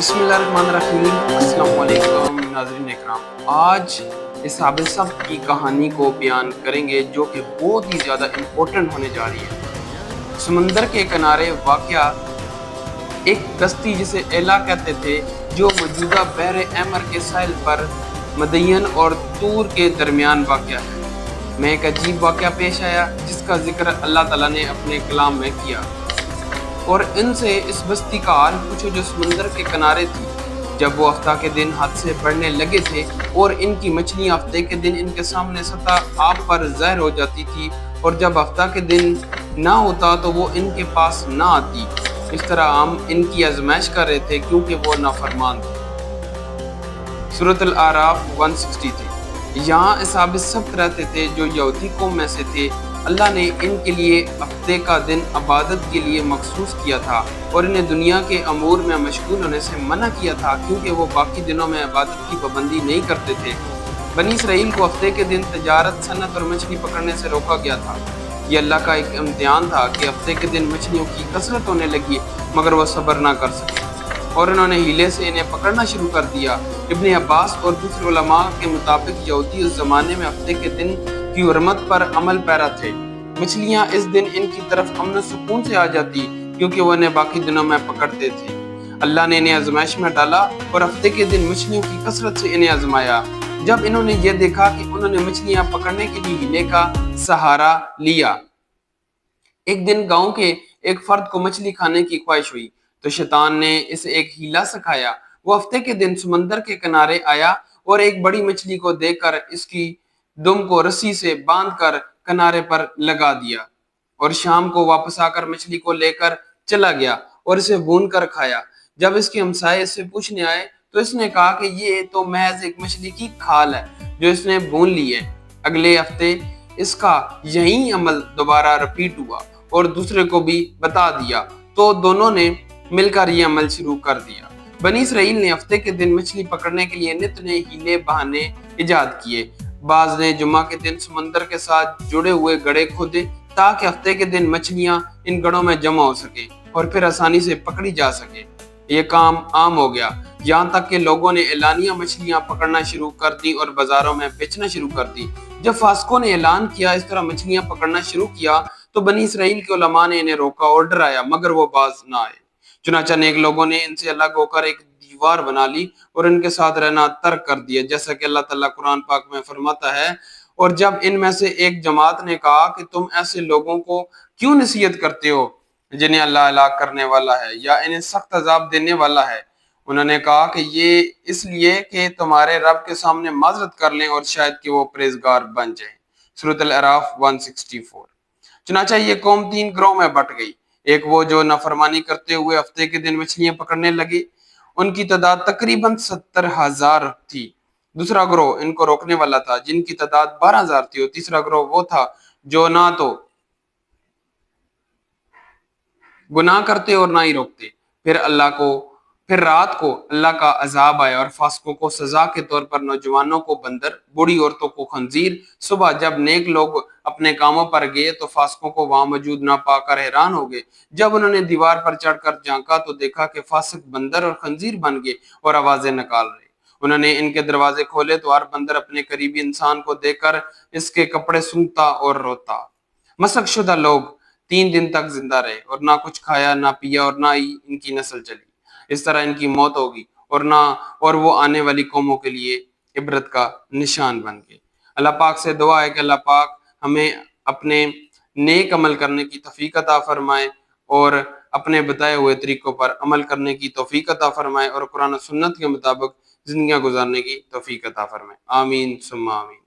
بسم اللہ الرحمن الرحیم۔ السلام علیکم ناظرین اکرام، آج اصحاب سبت کی کہانی کو بیان کریں گے جو کہ بہت ہی زیادہ امپورٹنٹ ہونے جا رہی ہے۔ سمندر کے کنارے واقع ایک کشتی جسے ایلا کہتے تھے، جو موجودہ بحر احمر کے ساحل پر مدین اور طور کے درمیان واقع ہے، میں ایک عجیب واقعہ پیش آیا جس کا ذکر اللہ تعالیٰ نے اپنے کلام میں کیا، اور ان سے اس بستی کا حال پوچھو جو سمندر کے کنارے تھی۔ جب وہ ہفتہ کے دن حد سے بڑھنے لگے تھے اور ان کی مچھلیاں ہفتے کے دن ان کے سامنے سطح آب پر ظاہر ہو جاتی تھی، اور جب ہفتہ کے دن نہ ہوتا تو وہ ان کے پاس نہ آتی، اس طرح ہم ان کی آزمائش کر رہے تھے کیونکہ وہ نافرمان تھے۔ سورۃ الاعراف 160 تھے۔ یہاں اصحاب سبت رہتے تھے جو یہودی قوم میں سے تھے۔ اللہ نے ان کے لیے ہفتے کا دن عبادت کے لیے مخصوص کیا تھا اور انہیں دنیا کے امور میں مشغول ہونے سے منع کیا تھا، کیونکہ وہ باقی دنوں میں عبادت کی پابندی نہیں کرتے تھے۔ بنی اسرائیل کو ہفتے کے دن تجارت، صنعت اور مچھلی پکڑنے سے روکا گیا تھا۔ یہ اللہ کا ایک امتحان تھا کہ ہفتے کے دن مچھلیوں کی کثرت ہونے لگی، مگر وہ صبر نہ کر سکے اور انہوں نے ہیلے سے انہیں پکڑنا شروع کر دیا۔ ابن عباس اور دوسرے علماء کے مطابق یہودی اس زمانے میں ہفتے کے دن کی حرمت پر عمل پیرا تھے۔ مچھلیاں اس دن ان کی طرف امن و سکون سے آ جاتی، کیونکہ وہ انہیں باقی دنوں میں پکڑتے تھے۔ اللہ نے انہیں آزمائش میں ڈالا اور ہفتے کے دن مچھلیوں کی کثرت سے انہیں آزمایا۔ جب انہوں نے یہ دیکھا کہ انہوں نے مچھلیاں پکڑنے کے لیے ہیلے کا سہارا لیا، ایک دن گاؤں کے ایک فرد کو مچھلی کھانے کی خواہش ہوئی تو شیطان نے اسے ایک ہیلا سکھایا۔ وہ ہفتے کے دن سمندر کے کنارے آیا اور ایک بڑی مچھلی کو دیکھ کر اس کی دم کو رسی سے باندھ کر کنارے پر لگا دیا، اور شام کو واپس آ کر مچھلی کو لے کر چلا گیا اور اسے بھون کر کھایا۔ جب اس کے ہمسائے اس سے پوچھنے آئے تو اس نے کہا کہ یہ تو محض ایک مچھلی کی کھال ہے جو اس نے بھون لی ہے۔ اگلے ہفتے اس کا یہی عمل دوبارہ رپیٹ ہوا اور دوسرے کو بھی بتا دیا، تو دونوں نے مل کر یہ عمل شروع کر دیا۔ بنی اسرائیل نے ہفتے کے دن مچھلی پکڑنے کے لیے نت نئے ہیلے بہانے ایجاد کیے۔ بعض نے جمعہ کے دن سمندر کے ساتھ جڑے ہوئے گڑھے کھودے تاکہ ہفتے کے دن مچھلیاں ان گڑھوں میں جمع ہو سکیں اور پھر آسانی سے پکڑی جا سکے۔ یہ کام عام ہو گیا، یہاں تک کہ لوگوں نے اعلانیہ مچھلیاں پکڑنا شروع کر دی اور بازاروں میں بیچنا شروع کر دی۔ جب فاسقوں نے اعلان کیا اس طرح مچھلیاں پکڑنا شروع کیا تو بنی اسرائیل کے علماء نے انہیں روکا اور ڈرایا، مگر وہ باز نہ آئے۔ چنانچہ نیک لوگوں نے ان سے الگ ہو کر ایک دیوار بنا لی اور ان کے ساتھ رہنا ترک کر دیا، جیسا کہ اللہ تعالیٰ قرآن پاک میں فرماتا ہے، اور جب ان میں سے ایک جماعت نے کہا کہ تم ایسے لوگوں کو کیوں نصیحت کرتے ہو جنہیں اللہ ہلاک کرنے والا ہے یا انہیں سخت عذاب دینے والا ہے، انہوں نے کہا کہ یہ اس لیے کہ تمہارے رب کے سامنے معذرت کر لیں اور شاید کہ وہ پرہیزگار بن جائیں۔ سورۃ الاعراف 164۔ چنانچہ یہ قوم 3 گروہ میں بٹ گئی۔ ایک وہ جو نافرمانی کرتے ہوئے ہفتے کے دن مچھلیاں پکڑنے لگے، ان کی تعداد تقریباً 70,000 تھی۔ دوسرا گروہ ان کو روکنے والا تھا جن کی تعداد 12,000 تھی، اور تیسرا گروہ وہ تھا جو نہ تو گناہ کرتے اور نہ ہی روکتے۔ پھر رات کو اللہ کا عذاب آیا اور فاسقوں کو سزا کے طور پر نوجوانوں کو بندر، بوڑھی عورتوں کو خنزیر۔ صبح جب نیک لوگ اپنے کاموں پر گئے تو فاسقوں کو وہاں موجود نہ پا کر حیران ہو گئے۔ جب انہوں نے دیوار پر چڑھ کر جھانکا تو دیکھا کہ فاسق بندر اور خنزیر بن گئے اور آوازیں نکال رہے۔ انہوں نے ان کے دروازے کھولے تو ہر بندر اپنے قریبی انسان کو دیکھ کر اس کے کپڑے سونگھتا اور روتا۔ مسخ شدہ لوگ 3 دن تک زندہ رہے اور نہ کچھ کھایا نہ پیا اور نہ ہی ان کی نسل چلی۔ اس طرح ان کی موت ہوگی اور وہ آنے والی قوموں کے لیے عبرت کا نشان بن گئے۔ اللہ پاک سے دعا ہے کہ اللہ پاک ہمیں اپنے نیک عمل کرنے کی توفیق عطا فرمائے اور اپنے بتائے ہوئے طریقوں پر عمل کرنے کی توفیق عطا فرمائے اور قرآن و سنت کے مطابق زندگیاں گزارنے کی توفیق عطا فرمائے۔ آمین ثم آمین۔